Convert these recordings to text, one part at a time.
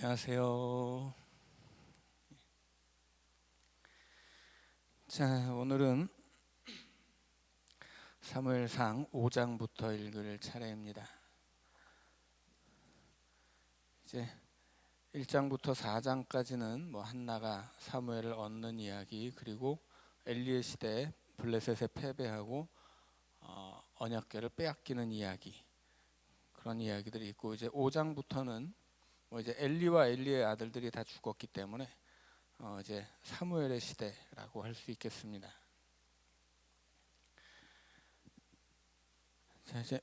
안녕하세요. 자, 오늘은 사무엘상 5장부터 읽을 차례입니다. 이제 1장부터 4장까지는 한나가 사무엘을 얻는 이야기, 그리고 엘리의 시대에 블레셋에 패배하고 언약궤를 빼앗기는 이야기, 그런 이야기들이 있고, 이제 5장부터는 이제 엘리와 엘리의 아들들이 다 죽었기 때문에 이제 사무엘의 시대라고 할 수 있겠습니다. 자, 이제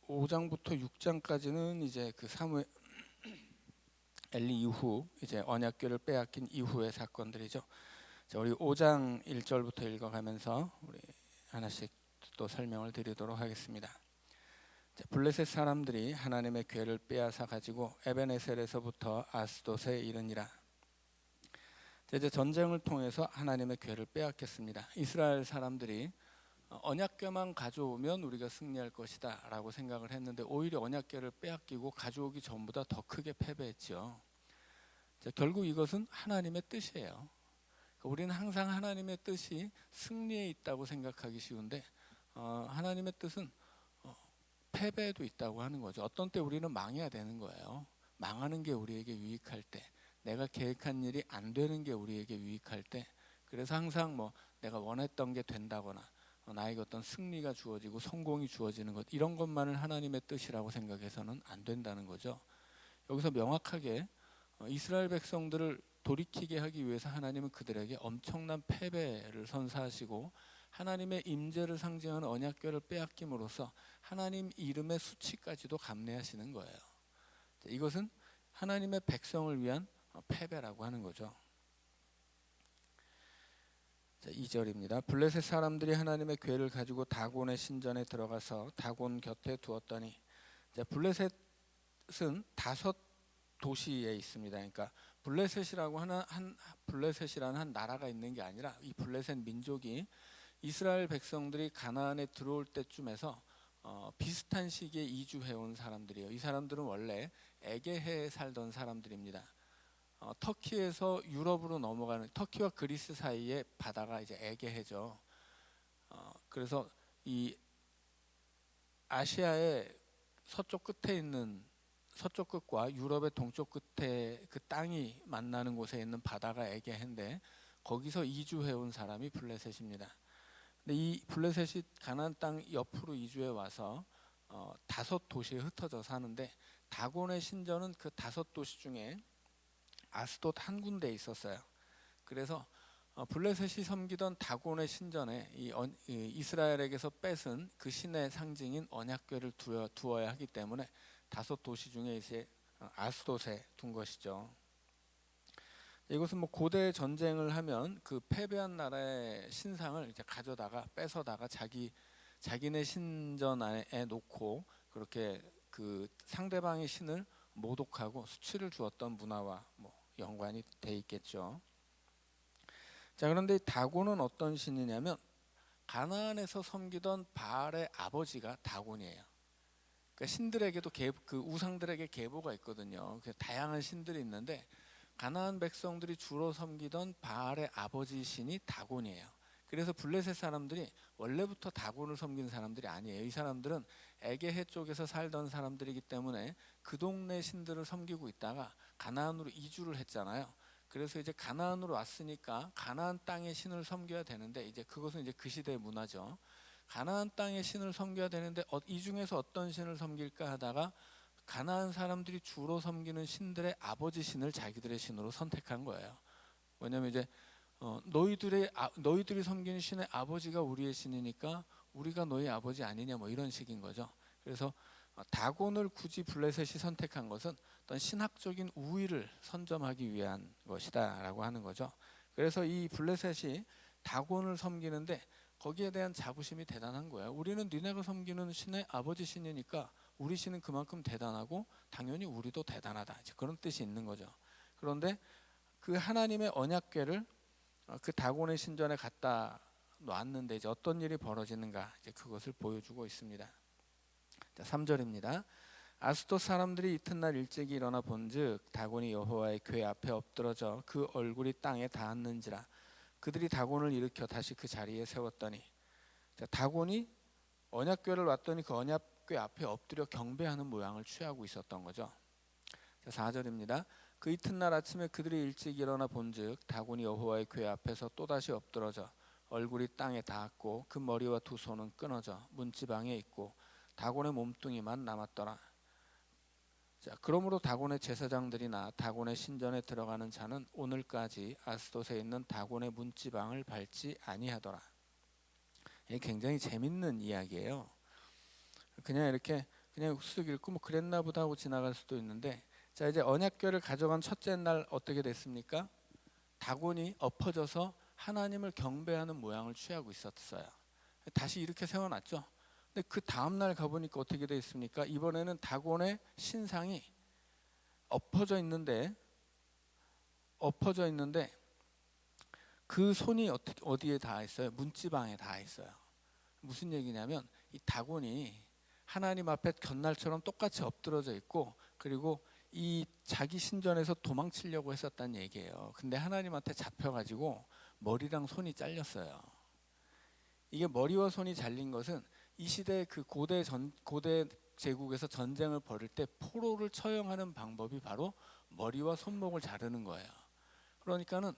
5장부터 6장까지는 이제 그 사무엘 엘리 이후 이제 언약궤를 빼앗긴 이후의 사건들이죠. 자, 우리 5장 1절부터 읽어가면서 우리 하나씩 또 설명을 드리도록 하겠습니다. 자, 블레셋 사람들이 하나님의 궤를 빼앗아 가지고 에베네셀에서부터 아스돗에 이르니라. 자, 이제 전쟁을 통해서 하나님의 궤를 빼앗겼습니다. 이스라엘 사람들이 언약궤만 가져오면 우리가 승리할 것이다 라고 생각을 했는데, 오히려 언약궤를 빼앗기고 가져오기 전보다 더 크게 패배했죠. 자, 결국 이것은 하나님의 뜻이에요. 우리는 항상 하나님의 뜻이 승리에 있다고 생각하기 쉬운데, 하나님의 뜻은 패배에도 있다고 하는 거죠. 어떤 때 우리는 망해야 되는 거예요. 망하는 게 우리에게 유익할 때, 내가 계획한 일이 안 되는 게 우리에게 유익할 때, 그래서 항상 내가 원했던 게 된다거나 나에게 어떤 승리가 주어지고 성공이 주어지는 것, 이런 것만을 하나님의 뜻이라고 생각해서는 안 된다는 거죠. 여기서 명확하게 이스라엘 백성들을 돌이키게 하기 위해서 하나님은 그들에게 엄청난 패배를 선사하시고, 하나님의 임재를 상징하는 언약궤를 빼앗김으로써 하나님 이름의 수치까지도 감내하시는 거예요. 이것은 하나님의 백성을 위한 패배라고 하는 거죠. 자, 2절입니다. 블레셋 사람들이 하나님의 궤를 가지고 다곤의 신전에 들어가서 다곤 곁에 두었더니, 자, 블레셋은 5 도시에 있습니다. 그러니까 블레셋이라는 한 나라가 있는 게 아니라, 이 블레셋 민족이 이스라엘 백성들이 가나안에 들어올 때쯤에서 비슷한 시기에 이주해온 사람들이에요. 이 사람들은 원래 에게해에 살던 사람들입니다. 터키에서 유럽으로 넘어가는, 터키와 그리스 사이에 바다가 이제 에게해죠. 그래서 이 아시아의 서쪽 끝에 있는, 서쪽 끝과 유럽의 동쪽 끝에 그 땅이 만나는 곳에 있는 바다가 에게해인데, 거기서 이주해온 사람이 블레셋입니다. 근데 이 블레셋이 가나안 땅 옆으로 이주해 와서 5 도시에 흩어져 사는데, 다곤의 신전은 그 5 도시 중에 아스돗 한 군데에 있었어요. 그래서 블레셋이 섬기던 다곤의 신전에 이스라엘에게서 뺏은 그 신의 상징인 언약궤를 두어야 하기 때문에 5 도시 중에 이제 아스돗에 둔 것이죠. 이것은 고대 전쟁을 하면 그 패배한 나라의 신상을 이제 가져다가 뺏어다가 자기네 신전 안에 놓고, 그렇게 그 상대방의 신을 모독하고 수치를 주었던 문화와 연관이 돼 있겠죠. 자, 그런데 다곤은 어떤 신이냐면, 가나안에서 섬기던 바알의 아버지가 다곤이에요. 그러니까 신들에게도 그 우상들에게 계보가 있거든요. 다양한 신들이 있는데, 가나안 백성들이 주로 섬기던 바알의 아버지 신이 다곤이에요. 그래서 블레셋 사람들이 원래부터 다곤을 섬긴 사람들이 아니에요. 이 사람들은 에게해 쪽에서 살던 사람들이기 때문에 그 동네 신들을 섬기고 있다가 가나안으로 이주를 했잖아요. 그래서 이제 가나안으로 왔으니까 가나안 땅의 신을 섬겨야 되는데, 이제 그것은 이제 그 시대의 문화죠. 가나안 땅의 신을 섬겨야 되는데 이 중에서 어떤 신을 섬길까 하다가 가나안 사람들이 주로 섬기는 신들의 아버지 신을 자기들의 신으로 선택한 거예요. 왜냐하면 이제 너희들이 섬기는 신의 아버지가 우리의 신이니까 우리가 너희 아버지 아니냐, 이런 식인 거죠. 그래서 다곤을 굳이 블레셋이 선택한 것은 어떤 신학적인 우위를 선점하기 위한 것이다 라고 하는 거죠. 그래서 이 블레셋이 다곤을 섬기는데 거기에 대한 자부심이 대단한 거예요. 우리는 니네가 섬기는 신의 아버지 신이니까 우리 신은 그만큼 대단하고 당연히 우리도 대단하다, 이제 그런 뜻이 있는 거죠. 그런데 그 하나님의 언약궤를 그 다곤의 신전에 갖다 놨는데 이제 어떤 일이 벌어지는가, 이제 그것을 보여주고 있습니다. 자, 3절입니다. 아스돗 사람들이 이튿날 일찍이 일어나 본즉 다곤이 여호와의 궤 앞에 엎드러져 그 얼굴이 땅에 닿았는지라. 그들이 다곤을 일으켜 다시 그 자리에 세웠더니, 자, 다곤이 언약궤를 왔더니 그 언약궤 앞에 엎드려 경배하는 모양을 취하고 있었던 거죠. 자, 4절입니다. 그 이튿날 아침에 그들이 일찍 일어나 본즉 다곤이 여호와의 궤 앞에서 또다시 엎드러져 얼굴이 땅에 닿았고 그 머리와 두 손은 끊어져 문지방에 있고 다곤의 몸뚱이만 남았더라. 자, 그러므로 다곤의 제사장들이나 다곤의 신전에 들어가는 자는 오늘까지 아스돗에 있는 다곤의 문지방을 밟지 아니하더라. 이게 굉장히 재밌는 이야기예요. 그냥 이렇게 그냥 쓱 읽고 뭐 그랬나 보다 하고 지나갈 수도 있는데, 자, 이제 언약궤를 가져간 첫째 날 어떻게 됐습니까? 다곤이 엎어져서 하나님을 경배하는 모양을 취하고 있었어요. 다시 이렇게 세워놨죠. 근데 그 다음날 가보니까 어떻게 되어 있습니까? 이번에는 다곤의 신상이 엎어져 있는데 그 손이 어디에 닿아 있어요? 문지방에 닿아 있어요. 무슨 얘기냐면 이 다곤이 하나님 앞에 견날처럼 똑같이 엎드러져 있고, 그리고 이 자기 신전에서 도망치려고 했었다는 얘기예요. 근데 하나님한테 잡혀가지고 머리랑 손이 잘렸어요. 이게 머리와 손이 잘린 것은 이 시대 그 고대 제국에서 전쟁을 벌일 때 포로를 처형하는 방법이 바로 머리와 손목을 자르는 거예요. 그러니까는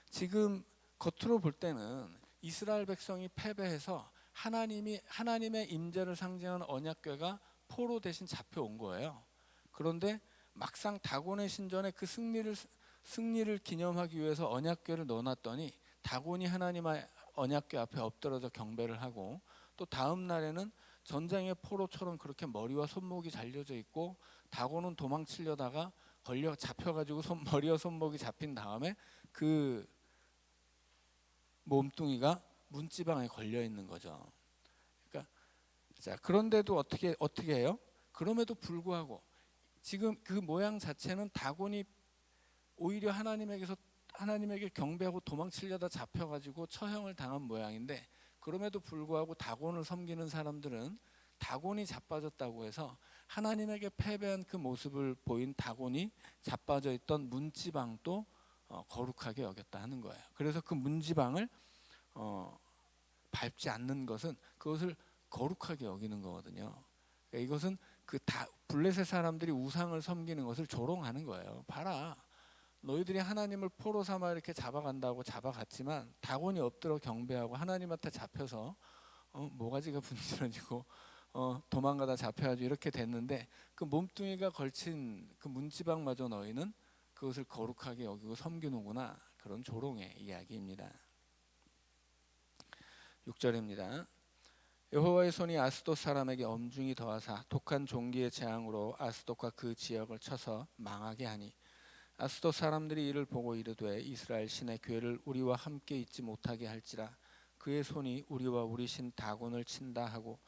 지금 겉으로 볼 때는 이스라엘 백성이 패배해서 하나님의 임재를 상징하는 언약궤가 포로 대신 잡혀온 거예요. 그런데 막상 다곤의 신전에 그 승리를 기념하기 위해서 언약궤를 넣어놨더니 다곤이 하나님의 언약궤 앞에 엎드러져 경배를 하고, 또 다음 날에는 전쟁의 포로처럼 그렇게 머리와 손목이 잘려져 있고 다곤은 도망치려다가 잡혀가지고 머리와 손목이 잡힌 다음에 그 몸뚱이가 문지방에 걸려 있는 거죠. 그러니까 자, 그런데도 어떻게 해요? 그럼에도 불구하고 지금 그 모양 자체는 다곤이 오히려 하나님에게 경배하고 도망치려다 잡혀가지고 처형을 당한 모양인데, 그럼에도 불구하고 다곤을 섬기는 사람들은 다곤이 자빠졌다고 해서 하나님에게 패배한 그 모습을 보인 다곤이 자빠져 있던 문지방도 거룩하게 여겼다 하는 거예요. 그래서 그 문지방을 밟지 않는 것은 그것을 거룩하게 여기는 거거든요. 그러니까 이것은 블레셋 사람들이 우상을 섬기는 것을 조롱하는 거예요. 봐라, 너희들이 하나님을 포로 삼아 이렇게 잡아간다고 잡아갔지만 다곤이 엎드려 경배하고 하나님한테 잡혀서 모가지가 분질러지고 도망가다 잡혀가지고 이렇게 됐는데, 그 몸뚱이가 걸친 그 문지방마저 너희는 그것을 거룩하게 여기고 섬기는구나. 그런 조롱의 이야기입니다. 6절입니다. 여호와의 손이 아스돗 사람에게 엄중히 더하사 독한 종기의 재앙으로 아스돗과 그 지역을 쳐서 망하게 하니, 아스돗 사람들이 이를 보고 이르되 이스라엘 신의 궤를 우리와 함께 있지 못하게 할지라. 그의 손이 우리와 우리 신 다곤을 친다 하고,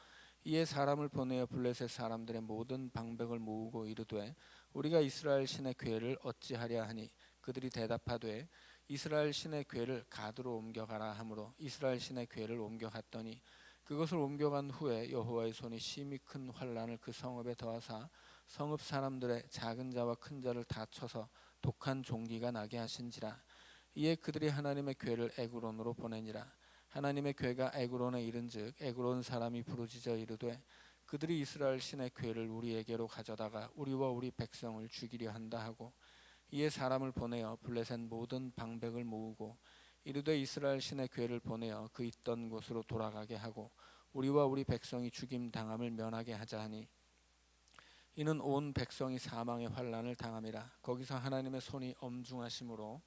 이에 사람을 보내어 블레셋 사람들의 모든 방백을 모으고 이르되 우리가 이스라엘 신의 궤를 어찌하랴 하니, 그들이 대답하되 이스라엘 신의 궤를 가드로 옮겨가라 하므로 이스라엘 신의 궤를 옮겨갔더니, 그것을 옮겨간 후에 여호와의 손이 심히 큰 환난을 그 성읍에 더하사 성읍 사람들의 작은 자와 큰 자를 다 쳐서 독한 종기가 나게 하신지라. 이에 그들이 하나님의 궤를 에그론으로 보내니라. 하나님의 궤가 에그론에 이른즉 에그론 사람이 부르짖어 이르되 그들이 이스라엘 신의 궤를 우리에게로 가져다가 우리와 우리 백성을 죽이려 한다 하고, 이에 사람을 보내어 블레셋 모든 방백을 모으고 이르되 이스라엘 신의 궤를 보내어 그 있던 곳으로 돌아가게 하고 우리와 우리 백성이 죽임 당함을 면하게 하자 하니, 이는 온 백성이 사망의 환난을 당함이라. 거기서 하나님의 손이 엄중하심으로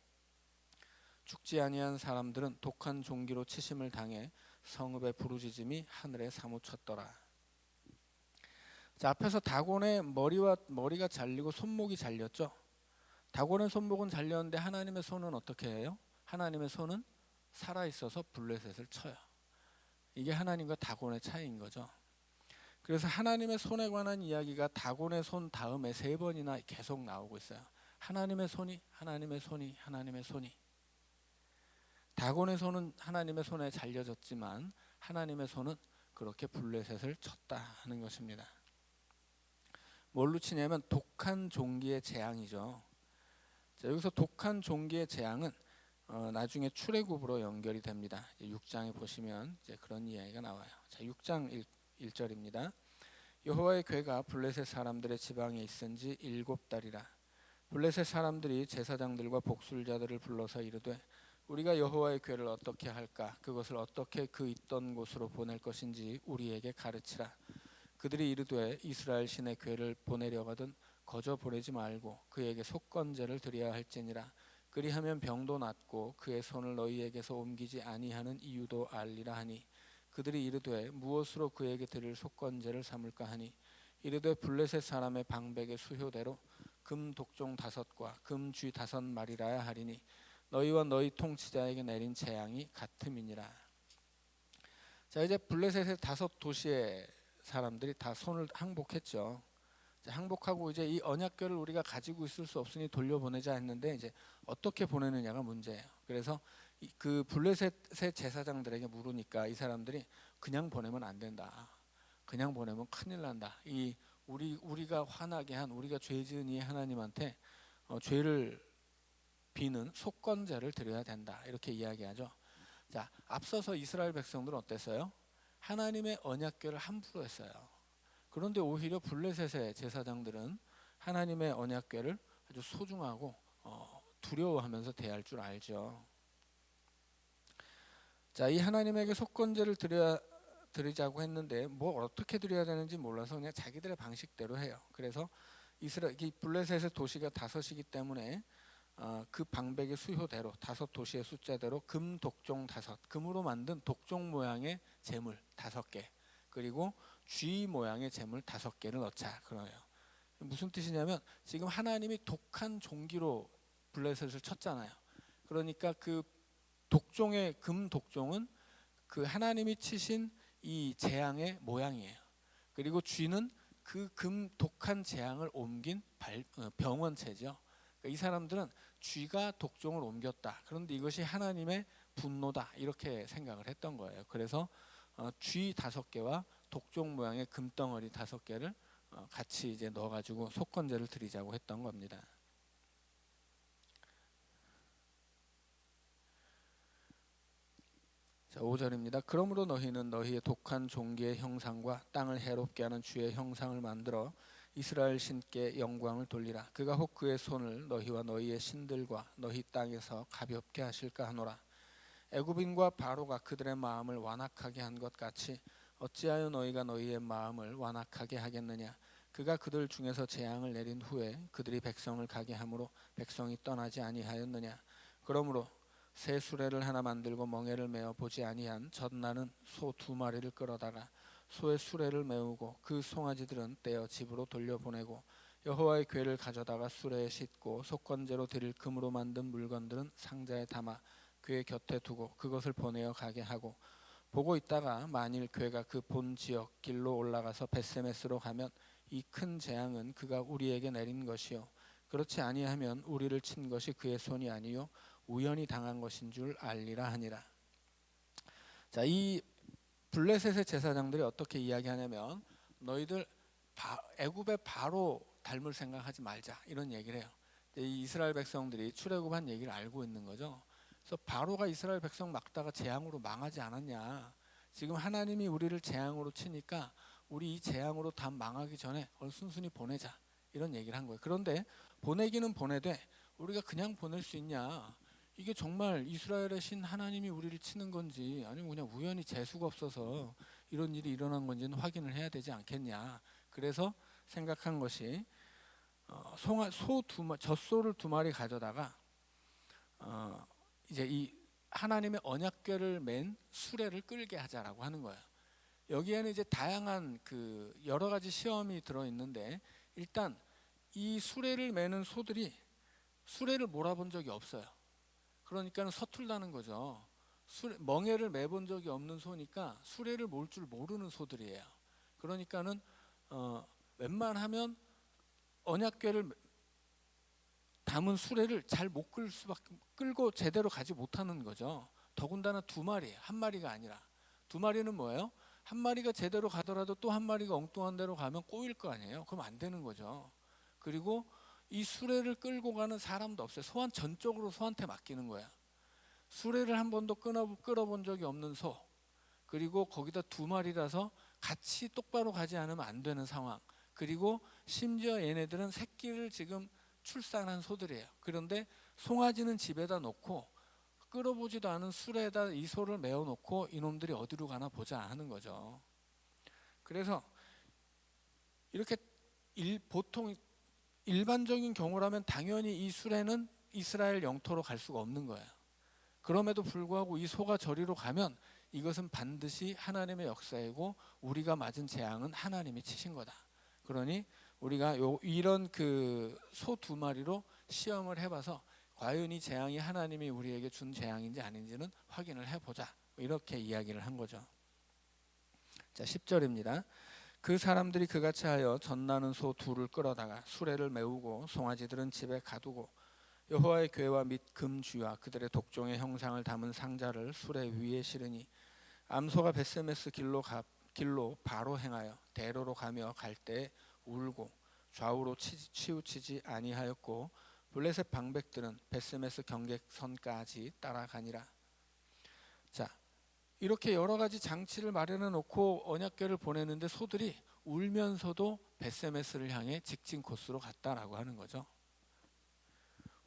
죽지 아니한 사람들은 독한 종기로 치심을 당해 성읍의 부르짖음이 하늘에 사무쳤더라. 자, 앞에서 다곤의 머리가 잘리고 손목이 잘렸죠. 다곤의 손목은 잘렸는데 하나님의 손은 어떻게 해요? 하나님의 손은 살아있어서 블레셋을 쳐요. 이게 하나님과 다곤의 차이인 거죠. 그래서 하나님의 손에 관한 이야기가 다곤의 손 다음에 3번이나 계속 나오고 있어요. 하나님의 손이, 하나님의 손이, 하나님의 손이. 다곤의 손은 하나님의 손에 잘려졌지만 하나님의 손은 그렇게 블레셋을 쳤다 하는 것입니다. 뭘로 치냐면 독한 종기의 재앙이죠. 자, 여기서 독한 종기의 재앙은 나중에 출애굽으로 연결이 됩니다. 6장에 보시면 이제 그런 이야기가 나와요. 자, 6장 1절입니다. 여호와의 궤가 블레셋 사람들의 지방에 있은 지 7달이라. 블레셋 사람들이 제사장들과 복술자들을 불러서 이르되 우리가 여호와의 궤를 어떻게 할까? 그것을 어떻게 그 있던 곳으로 보낼 것인지 우리에게 가르치라. 그들이 이르되 이스라엘 신의 궤를 보내려거든 거저 보내지 말고 그에게 속건제를 드려야 할지니라. 그리하면 병도 낫고 그의 손을 너희에게서 옮기지 아니하는 이유도 알리라 하니 그들이 이르되 무엇으로 그에게 드릴 속건제를 삼을까 하니 이르되 블레셋 사람의 방백의 수효대로 금 독종 5과 금 쥐 5마리라야 하리니 너희와 너희 통치자에게 내린 재앙이 같음이니라. 자, 이제 블레셋의 5도시의 사람들이 다 손을 항복했죠. 항복하고 이제 이 언약궤를 우리가 가지고 있을 수 없으니 돌려보내자 했는데 이제 어떻게 보내느냐가 문제예요. 그래서 그 블레셋의 제사장들에게 물으니까 이 사람들이 그냥 보내면 안 된다. 그냥 보내면 큰일 난다. 이 우리가 화나게 한 우리가 죄 지은 이 하나님한테 죄를 비는 속건제를 드려야 된다. 이렇게 이야기하죠. 자, 앞서서 이스라엘 백성들은 어땠어요? 하나님의 언약궤를 함부로 했어요. 그런데 오히려 블레셋의 제사장들은 하나님의 언약궤를 아주 소중하고 두려워하면서 대할 줄 알죠. 자, 이 하나님에게 속건제를 드리자고 했는데 뭐 어떻게 드려야 되는지 몰라서 그냥 자기들의 방식대로 해요. 그래서 이 블레셋의 도시가 5이기 때문에 그 방백의 수효대로 5도시의 숫자대로 금 독종 5, 금으로 만든 독종 모양의 제물 5개, 그리고 쥐 모양의 제물 5개를 넣자 그래요. 무슨 뜻이냐면 지금 하나님이 독한 종기로 블레셋을 쳤잖아요. 그러니까 그 독종의 금 독종은 그 하나님이 치신 이 재앙의 모양이에요. 그리고 쥐는 그 금 독한 재앙을 옮긴 병원체죠. 그러니까 이 사람들은 쥐가 독종을 옮겼다. 그런데 이것이 하나님의 분노다 이렇게 생각을 했던 거예요. 그래서 쥐 5개와 독종 모양의 금덩어리 5개를 같이 이제 넣어가지고 속건제를 드리자고 했던 겁니다. 자, 5절입니다. 그러므로 너희는 너희의 독한 종기의 형상과 땅을 해롭게 하는 주의 형상을 만들어 이스라엘 신께 영광을 돌리라. 그가 혹 그의 손을 너희와 너희의 신들과 너희 땅에서 가볍게 하실까 하노라. 애굽인과 바로가 그들의 마음을 완악하게 한 것 같이 어찌하여 너희가 너희의 마음을 완악하게 하겠느냐. 그가 그들 중에서 재앙을 내린 후에 그들이 백성을 가게 함으로 백성이 떠나지 아니하였느냐. 그러므로 새 수레를 하나 만들고 멍에를 메어 보지 아니한 전나는 소 2마리를 끌어다가 소의 수레를 메우고 그 송아지들은 떼어 집으로 돌려보내고 여호와의 궤를 가져다가 수레에 싣고 속건제로 드릴 금으로 만든 물건들은 상자에 담아 궤 곁에 두고 그것을 보내어 가게 하고 보고 있다가 만일 궤가 그 본 지역 길로 올라가서 벳세메스로 가면 이 큰 재앙은 그가 우리에게 내린 것이요 그렇지 아니하면 우리를 친 것이 그의 손이 아니요 우연히 당한 것인 줄 알리라 하니라. 자, 이 블레셋의 제사장들이 어떻게 이야기하냐면 너희들 애굽의 바로 닮을 생각하지 말자 이런 얘기를 해요. 이 이스라엘 백성들이 출애굽한 얘기를 알고 있는 거죠. 그래서 바로가 이스라엘 백성 막다가 재앙으로 망하지 않았냐. 지금 하나님이 우리를 재앙으로 치니까 우리 이 재앙으로 다 망하기 전에 순순히 보내자 이런 얘기를 한 거예요. 그런데 보내기는 보내되 우리가 그냥 보낼 수 있냐. 이게 정말 이스라엘의 신 하나님이 우리를 치는 건지 아니면 그냥 우연히 재수가 없어서 이런 일이 일어난 건지는 확인을 해야 되지 않겠냐. 그래서 생각한 것이 젖소를 2마리 가져다가 이제 이 하나님의 언약궤를 맨 수레를 끌게 하자라고 하는 거예요. 여기에는 이제 다양한 그 여러 가지 시험이 들어 있는데 일단 이 수레를 매는 소들이 수레를 몰아본 적이 없어요. 그러니까는 서툴다는 거죠. 멍에를 매본 적이 없는 소니까 수레를 몰 줄 모르는 소들이에요. 그러니까는 웬만하면 언약궤를 담은 수레를 잘 못 끌고 제대로 가지 못하는 거죠. 더군다나 2마리, 1마리가 아니라 2마리는 뭐예요? 한 마리가 제대로 가더라도 또 한 마리가 엉뚱한 데로 가면 꼬일 거 아니에요. 그럼 안 되는 거죠. 그리고 이 수레를 끌고 가는 사람도 없어요. 소한 전적으로 소한테 맡기는 거야. 수레를 한 번도 끌어본 적이 없는 소, 그리고 거기다 두 마리라서 같이 똑바로 가지 않으면 안 되는 상황, 그리고 심지어 얘네들은 새끼를 지금 출산한 소들이에요. 그런데 송아지는 집에다 놓고 끌어보지도 않은 수레에다 이 소를 메어놓고 이놈들이 어디로 가나 보자 하는 거죠. 그래서 이렇게 보통 일반적인 경우라면 당연히 이 수레는 이스라엘 영토로 갈 수가 없는 거예요. 그럼에도 불구하고 이 소가 저리로 가면 이것은 반드시 하나님의 역사이고 우리가 맞은 재앙은 하나님이 치신 거다. 그러니 우리가 이런 그 소 두 마리로 시험을 해봐서 과연 이 재앙이 하나님이 우리에게 준 재앙인지 아닌지는 확인을 해보자, 이렇게 이야기를 한 거죠. 자, 10절입니다. 그 사람들이 그같이 하여 젖나는 소 둘을 끌어다가 수레를 메우고 송아지들은 집에 가두고 여호와의 궤와 및 금쥐와 그들의 독종의 형상을 담은 상자를 수레 위에 실으니 암소가 벳세메스 길로 바로 행하여 대로로 가며 갈 때 울고 좌우로 치우치지 아니하였고 블레셋 방백들은 벳세메스 경계선까지 따라가니라. 자, 이렇게 여러 가지 장치를 마련해 놓고 언약궤를 보내는데 소들이 울면서도 벳세메스를 향해 직진 코스로 갔다라고 하는 거죠.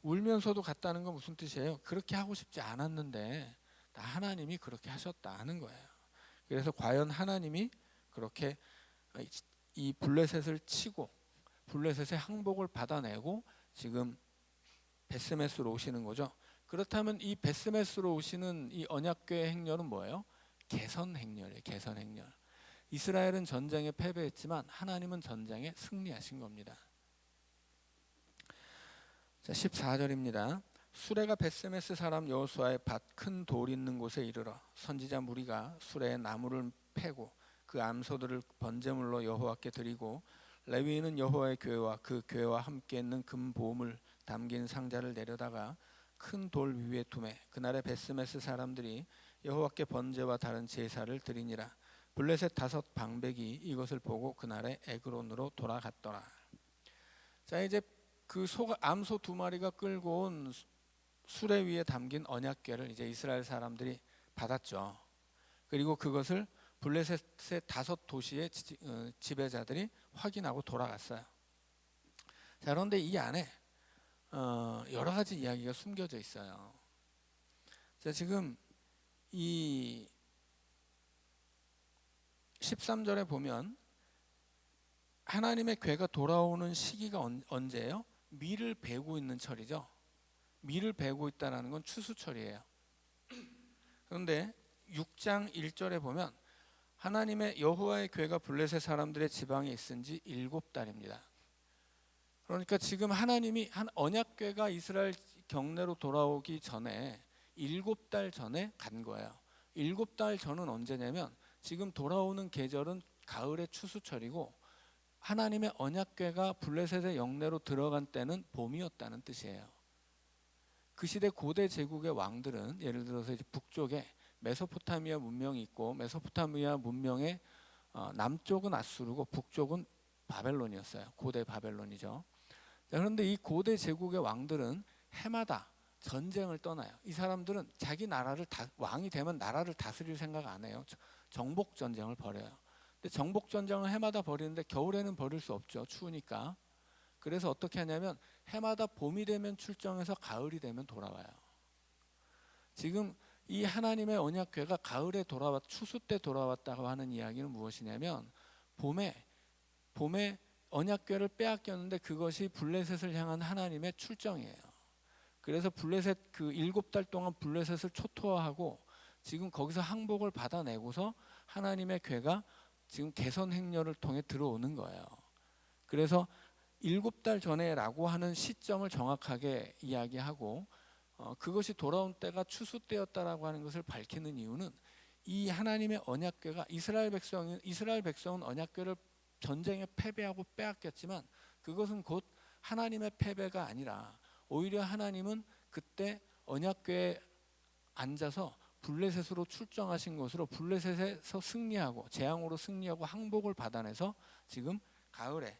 울면서도 갔다는 건 무슨 뜻이에요? 그렇게 하고 싶지 않았는데 하나님이 그렇게 하셨다 하는 거예요. 그래서 과연 하나님이 그렇게 이 블레셋을 치고 블레셋의 항복을 받아내고 지금 벳세메스로 오시는 거죠. 그렇다면 이 벳세메스로 오시는 이 언약궤의 행렬은 뭐예요? 개선 행렬이에요. 개선 행렬. 이스라엘은 전쟁에 패배했지만 하나님은 전쟁에 승리하신 겁니다. 자, 14절입니다. 수레가 벳세메스 사람 여호수아의 밭 큰 돌 있는 곳에 이르러 선지자 무리가 수레에 나무를 패고 그 암소들을 번제물로 여호와께 드리고 레위인은 여호와의 궤와 그 궤와 함께 있는 금보물 담긴 상자를 내려다가 큰 돌 위에 두매 그날에 벳세메스 사람들이 여호와께 번제와 다른 제사를 드리니라. 블레셋 5 방백이 이것을 보고 그날에 에그론으로 돌아갔더라. 자, 이제 그 암소 2마리가 끌고 온 수레 위에 담긴 언약궤를 이제 이스라엘 사람들이 받았죠. 그리고 그것을 블레셋의 5 도시의 지배자들이 확인하고 돌아갔어요. 자, 그런데 이 안에 여러 가지 이야기가 숨겨져 있어요. 자, 지금 이 13절에 보면 하나님의 궤가 돌아오는 시기가 언제예요? 밀을 베고 있는 철이죠. 밀을 베고 있다는 건 추수철이에요. 그런데 6장 1절에 보면 하나님의 여호와의 궤가 블레셋 사람들의 지방에 있은 지 7달입니다. 그러니까 지금 하나님이 언약궤가 이스라엘 경내로 돌아오기 전에 7달 전에 간 거예요. 7달 전은 언제냐면 지금 돌아오는 계절은 가을의 추수철이고 하나님의 언약궤가 블레셋의 영내로 들어간 때는 봄이었다는 뜻이에요. 그 시대 고대 제국의 왕들은 예를 들어서 이제 북쪽에 메소포타미아 문명이 있고 메소포타미아 문명의 남쪽은 아수르고 북쪽은 바벨론이었어요. 고대 바벨론이죠. 자, 그런데 이 고대 제국의 왕들은 해마다 전쟁을 떠나요. 이 사람들은 자기 나라를 왕이 되면 나라를 다스릴 생각 안 해요. 정복 전쟁을 벌여요. 근데 정복 전쟁을 해마다 벌이는데 겨울에는 벌일 수 없죠. 추우니까. 그래서 어떻게 하냐면 해마다 봄이 되면 출정해서 가을이 되면 돌아와요. 지금 이 하나님의 언약궤가 가을에 추수 때 돌아왔다고 하는 이야기는 무엇이냐면 봄에 언약궤를 빼앗겼는데 그것이 블레셋을 향한 하나님의 출정이에요. 그래서 블레셋 그 7달 동안 블레셋을 초토화하고 지금 거기서 항복을 받아내고서 하나님의 궤가 지금 개선 행렬을 통해 들어오는 거예요. 그래서 7달 전에라고 하는 시점을 정확하게 이야기하고 그것이 돌아온 때가 추수 때였다라고 하는 것을 밝히는 이유는 이 하나님의 언약궤가 이스라엘 백성은 언약궤를 전쟁에 패배하고 빼앗겼지만 그것은 곧 하나님의 패배가 아니라 오히려 하나님은 그때 언약궤에 앉아서 블레셋으로 출정하신 것으로 블레셋에서 승리하고 재앙으로 승리하고 항복을 받아내서 지금 가을에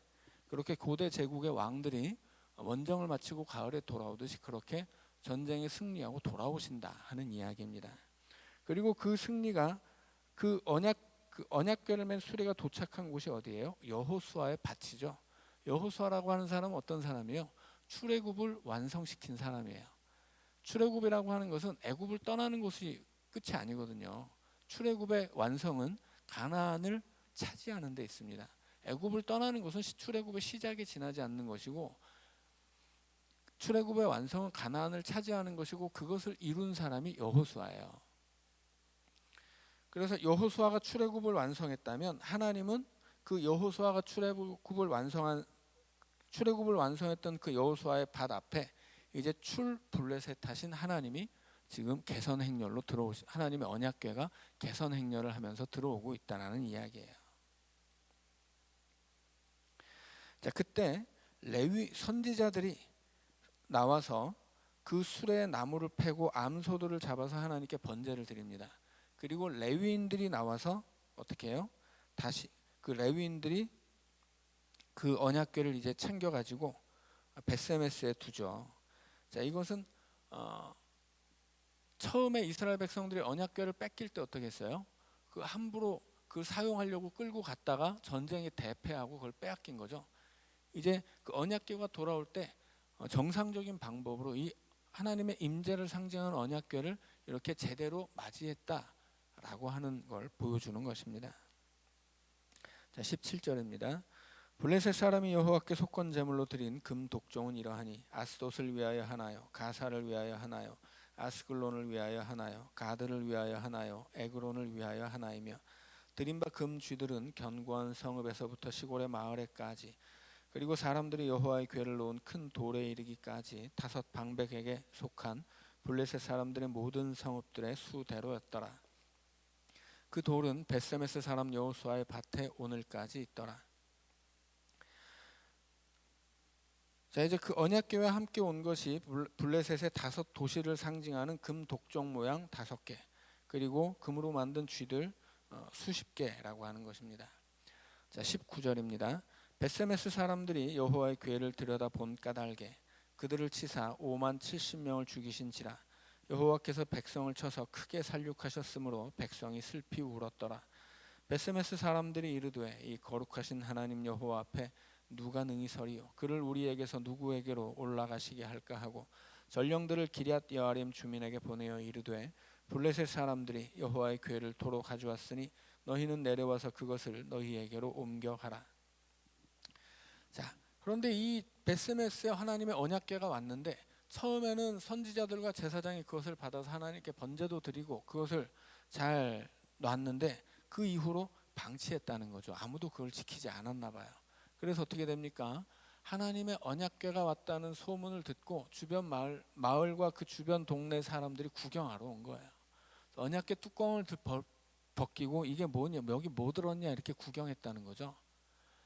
그렇게 고대 제국의 왕들이 원정을 마치고 가을에 돌아오듯이 그렇게 전쟁에 승리하고 돌아오신다 하는 이야기입니다. 그리고 그 승리가 그 언약궤를 맨 수레가 도착한 곳이 어디예요? 여호수아의 밭이죠. 여호수아라고 하는 사람은 어떤 사람이에요? 출애굽을 완성시킨 사람이에요. 출애굽이라고 하는 것은 애굽을 떠나는 것이 끝이 아니거든요. 출애굽의 완성은 가나안을 차지하는 데 있습니다. 애굽을 떠나는 것은 출애굽의 시작에 지나지 않는 것이고, 출애굽의 완성은 가나안을 차지하는 것이고, 그것을 이룬 사람이 여호수아예요. 그래서 여호수아가 출애굽을 완성했다면 하나님은 그 여호수아가 출애굽을 완성했던 그 여호수아의 밭 앞에 이제 블레셋하신 하나님이 지금 개선 행렬로 하나님의 언약궤가 개선 행렬을 하면서 들어오고 있다는 이야기예요. 자, 그때 레위 선지자들이 나와서 그 수레의 나무를 패고 암소들을 잡아서 하나님께 번제를 드립니다. 그리고 레위인들이 나와서 어떻게 해요? 다시 그 레위인들이 그 언약궤를 이제 챙겨가지고 벳세메스에 두죠. 자, 이것은 처음에 이스라엘 백성들이 언약궤를 뺏길 때 어떻게 했어요? 그 함부로 그 사용하려고 끌고 갔다가 전쟁에 대패하고 그걸 빼앗긴 거죠. 이제 그 언약궤가 돌아올 때 정상적인 방법으로 이 하나님의 임재를 상징하는 언약궤를 이렇게 제대로 맞이했다라고 하는 걸 보여주는 것입니다. 자, 17절입니다. 블레셋 사람이 여호와께 속건 제물로 드린 금 독종은 이러하니 아스돗을 위하여 하나요, 가사를 위하여 하나요, 아스글론을 위하여 하나요, 가드를 위하여 하나요, 에그론을 위하여 하나이며, 드린 바 금 쥐들은 견고한 성읍에서부터 시골의 마을에까지, 그리고 사람들이 여호와의 궤를 놓은 큰 돌에 이르기까지 5 방백에게 속한 블레셋 사람들의 모든 성읍들의 수대로였더라. 그 돌은 벳세메스 사람 여호수아의 밭에 오늘까지 있더라. 자, 이제 그 언약궤와 함께 온 것이 블레셋의 5 도시를 상징하는 금 독종 모양 5개, 그리고 금으로 만든 쥐들 수십 개라고 하는 것입니다. 자, 19절입니다. 벳세메스 사람들이 여호와의 궤를 들여다본 까닭에 그들을 치사 5만 70명을 죽이신지라. 여호와께서 백성을 쳐서 크게 살육하셨으므로 백성이 슬피 울었더라. 벳세메스 사람들이 이르되 이 거룩하신 하나님 여호와 앞에 누가 능히 서리요? 그를 우리에게서 누구에게로 올라가시게 할까 하고 전령들을 기럇 여아림 주민에게 보내어 이르되 블레셋 사람들이 여호와의 궤를 도로 가져왔으니 너희는 내려와서 그것을 너희에게로 옮겨가라. 자, 그런데 이 벳세메스에 하나님의 언약궤가 왔는데 처음에는 선지자들과 제사장이 그것을 받아서 하나님께 번제도 드리고 그것을 잘 놨는데 그 이후로 방치했다는 거죠. 아무도 그걸 지키지 않았나 봐요. 그래서 어떻게 됩니까? 하나님의 언약궤가 왔다는 소문을 듣고 주변 마을과 그 주변 동네 사람들이 구경하러 온 거예요. 언약궤 뚜껑을 벗기고 이게 뭐냐, 여기 뭐 들었냐 이렇게 구경했다는 거죠.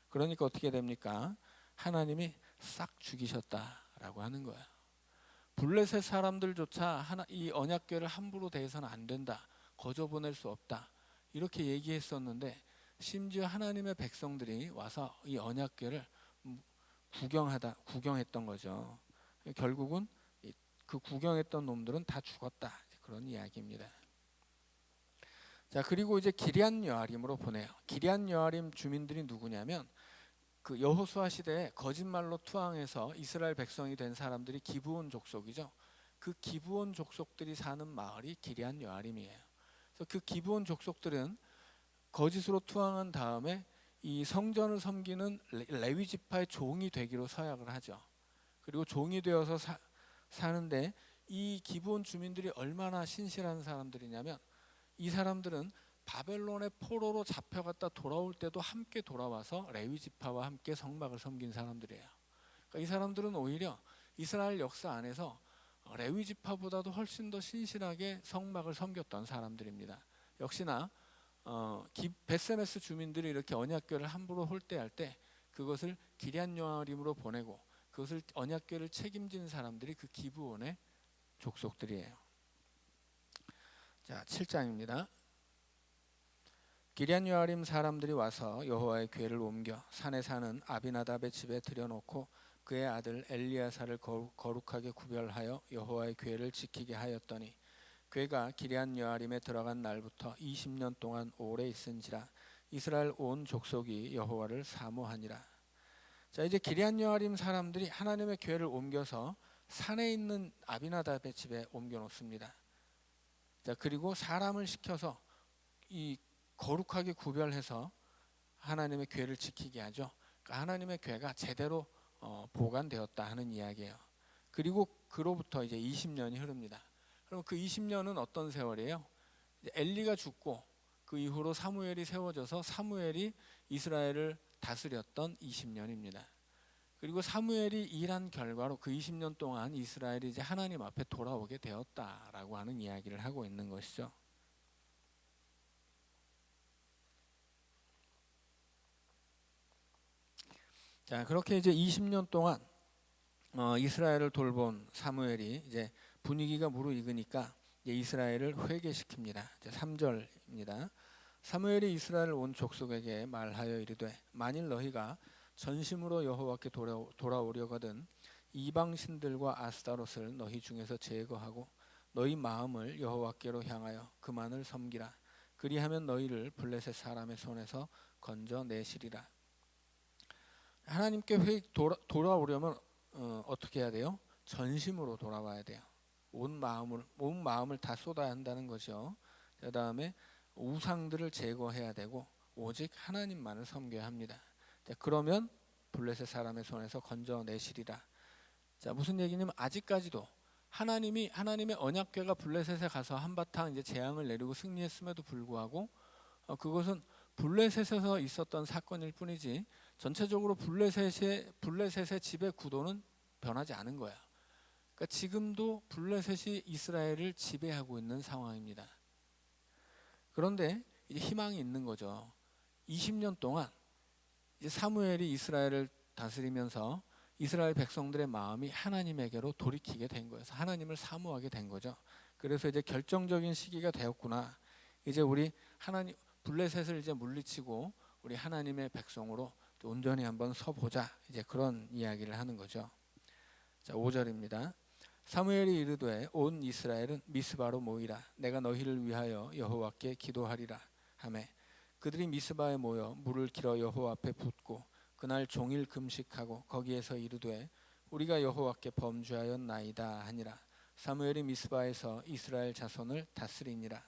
그러니까 어떻게 됩니까? 하나님이 싹 죽이셨다라고 하는 거예요. 블레셋 사람들조차 이 언약궤를 함부로 대해서는 안 된다, 거저 보낼 수 없다 이렇게 얘기했었는데 심지어 하나님의 백성들이 와서 이 언약궤를 구경했던 거죠. 결국은 그 구경했던 놈들은 다 죽었다, 그런 이야기입니다. 자, 그리고 이제 기럇 여아림으로 보내요. 기럇 여아림 주민들이 누구냐면 그 여호수아 시대에 거짓말로 투항해서 이스라엘 백성이 된 사람들이 기브온 족속이죠. 그 기브온 족속들이 사는 마을이 기럇 여아림이에요. 그래서 그 기브온 족속들은 거짓으로 투항한 다음에 이 성전을 섬기는 레위 지파의 종이 되기로 서약을 하죠. 그리고 종이 되어서 사는데 이 기브온 주민들이 얼마나 신실한 사람들이냐면 이 사람들은 바벨론의 포로로 잡혀갔다 돌아올 때도 함께 돌아와서 레위 지파와 함께 성막을 섬긴 사람들이에요. 그러니까 이 사람들은 오히려 이스라엘 역사 안에서 레위 지파보다도 훨씬 더 신실하게 성막을 섬겼던 사람들입니다. 역시나 벳세메스 주민들이 이렇게 언약궤를 함부로 홀대할 때 그것을 기럇 여아림으로 보내고 그것을 언약궤를 책임진 사람들이 그 기브온의 족속들이에요. 자, 7장입니다. 기럇 여아림 사람들이 와서 여호와의 궤를 옮겨 산에 사는 아비나답의 집에 들여놓고 그의 아들 엘리야사를 거룩하게 구별하여 여호와의 궤를 지키게 하였더니 궤가 기럇 여아림에 들어간 날부터 20년 동안 오래 있은지라 이스라엘 온 족속이 여호와를 사모하니라. 자, 이제 기럇 여아림 사람들이 하나님의 궤를 옮겨서 산에 있는 아비나답의 집에 옮겨 놓습니다. 자, 그리고 사람을 시켜서 이 거룩하게 구별해서 하나님의 궤를 지키게 하죠. 그러니까 하나님의 궤가 제대로 보관되었다 하는 이야기예요. 그리고 그로부터 이제 20년이 흐릅니다. 그럼 그 20년은 어떤 세월이에요? 이제 엘리가 죽고 그 이후로 사무엘이 세워져서 사무엘이 이스라엘을 다스렸던 20년입니다. 그리고 사무엘이 일한 결과로 그 20년 동안 이스라엘이 이제 하나님 앞에 돌아오게 되었다라고 하는 이야기를 하고 있는 것이죠. 자, 그렇게 이제 20년 동안 이스라엘을 돌본 사무엘이 이제 분위기가 무르익으니까 이제 이스라엘을 회개시킵니다. 이제 3절입니다. 사무엘이 이스라엘 온 족속에게 말하여 이르되 만일 너희가 전심으로 여호와께 돌아오려거든 이방 신들과 아스타롯을 너희 중에서 제거하고 너희 마음을 여호와께로 향하여 그만을 섬기라. 그리하면 너희를 블레셋 사람의 손에서 건져내시리라. 하나님께 돌아오려면 어떻게 해야 돼요? 전심으로 돌아와야 돼요. 온 마음을 다 쏟아야 한다는 것이요. 그 다음에 우상들을 제거해야 되고 오직 하나님만을 섬겨야 합니다. 자, 그러면 블레셋 사람의 손에서 건져내시리라. 자, 무슨 얘기냐면 아직까지도 하나님의 언약궤가 블레셋에 가서 한바탕 이제 재앙을 내리고 승리했음에도 불구하고 그것은 블레셋에서 있었던 사건일 뿐이지 전체적으로 블레셋의 지배 구도는 변하지 않은 거야. 그러니까 지금도 블레셋이 이스라엘을 지배하고 있는 상황입니다. 그런데 이제 희망이 있는 거죠. 20년 동안 이제 사무엘이 이스라엘을 다스리면서 이스라엘 백성들의 마음이 하나님에게로 돌이키게 된 거예요. 하나님을 사모하게 된 거죠. 그래서 이제 결정적인 시기가 되었구나. 이제 우리 하나님 블레셋을 이제 물리치고 우리 하나님의 백성으로 온전히 한번 서보자. 이제 그런 이야기를 하는 거죠. 자, 5절입니다. 사무엘이 이르되 온 이스라엘은 미스바로 모이라. 내가 너희를 위하여 여호와께 기도하리라 하매 그들이 미스바에 모여 물을 길어 여호와 앞에 붓고 그날 종일 금식하고 거기에서 이르되 우리가 여호와께 범죄하였나이다 하니라. 사무엘이 미스바에서 이스라엘 자손을 다스리니라.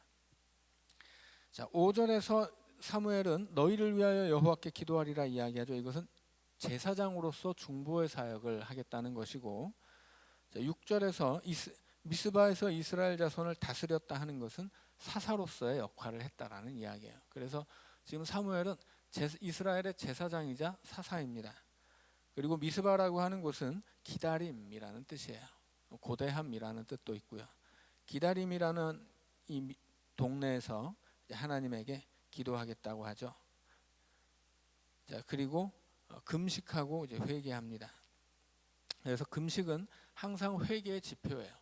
자, 5절에서 사무엘은 너희를 위하여 여호와께 기도하리라 이야기하죠. 이것은 제사장으로서 중보의 사역을 하겠다는 것이고, 자, 6절에서 미스바에서 이스라엘 자손을 다스렸다 하는 것은 사사로서의 역할을 했다라는 이야기예요. 그래서 지금 사무엘은 이스라엘의 제사장이자 사사입니다. 그리고 미스바라고 하는 곳은 기다림이라는 뜻이에요. 고대함이라는 뜻도 있고요. 기다림이라는 이 동네에서 하나님에게 기도하겠다고 하죠. 자, 그리고 금식하고 이제 회개합니다. 그래서 금식은 항상 회개의 지표예요.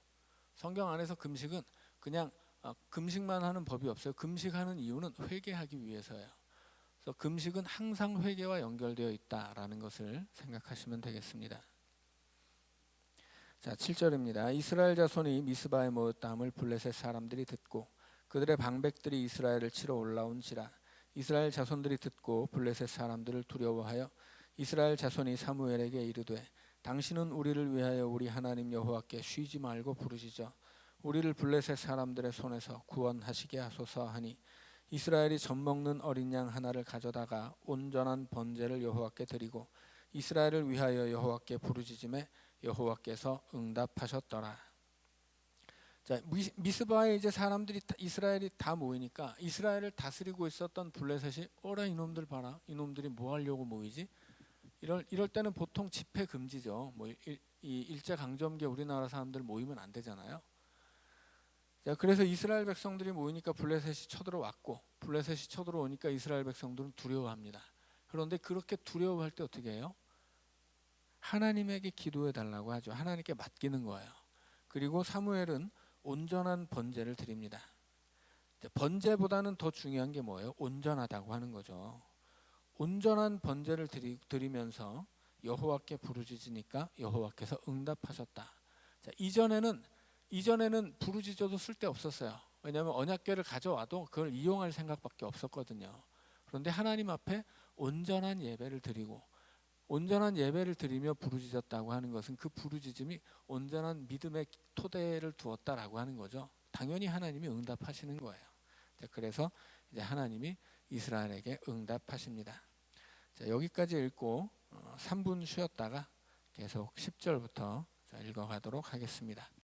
성경 안에서 금식은 그냥 금식만 하는 법이 없어요. 금식하는 이유는 회개하기 위해서예요. 그래서 금식은 항상 회개와 연결되어 있다라는 것을 생각하시면 되겠습니다. 자, 7절입니다. 이스라엘 자손이 미스바에 모였다 함을 블레셋 사람들이 듣고 그들의 방백들이 이스라엘을 치러 올라온지라. 이스라엘 자손들이 듣고 블레셋 사람들을 두려워하여 이스라엘 자손이 사무엘에게 이르되 당신은 우리를 위하여 우리 하나님 여호와께 쉬지 말고 부르시죠. 우리를 블레셋 사람들의 손에서 구원하시게 하소서 하니 이스라엘이 젖먹는 어린 양 하나를 가져다가 온전한 번제를 여호와께 드리고 이스라엘을 위하여 여호와께 부르짖음에 여호와께서 응답하셨더라. 자, 미스바에 이제 사람들이 이스라엘이 다 모이니까 이스라엘을 다스리고 있었던 블레셋이 어라 이놈들 봐라. 이놈들이 뭐 하려고 모이지? 이럴 때는 보통 집회 금지죠. 뭐 이 일제 강점기에 우리나라 사람들 모이면 안 되잖아요. 자, 그래서 이스라엘 백성들이 모이니까 블레셋이 쳐들어왔고 블레셋이 쳐들어오니까 이스라엘 백성들은 두려워합니다. 그런데 그렇게 두려워할 때 어떻게 해요? 하나님에게 기도해 달라고 하죠. 하나님께 맡기는 거예요. 그리고 사무엘은 온전한 번제를 드립니다. 번제보다는 더 중요한 게 뭐예요? 온전하다고 하는 거죠. 온전한 번제를 드리면서 여호와께 부르짖으니까 여호와께서 응답하셨다. 자, 이전에는 부르짖어도 쓸데 없었어요. 왜냐하면 언약궤를 가져와도 그걸 이용할 생각밖에 없었거든요. 그런데 하나님 앞에 온전한 예배를 드리고 온전한 예배를 드리며 부르짖었다고 하는 것은 그 부르짖음이 온전한 믿음의 토대를 두었다라고 하는 거죠. 당연히 하나님이 응답하시는 거예요. 자, 그래서 이제 하나님이 이스라엘에게 응답하십니다. 자, 여기까지 읽고 3분 쉬었다가 계속 10절부터 읽어가도록 하겠습니다.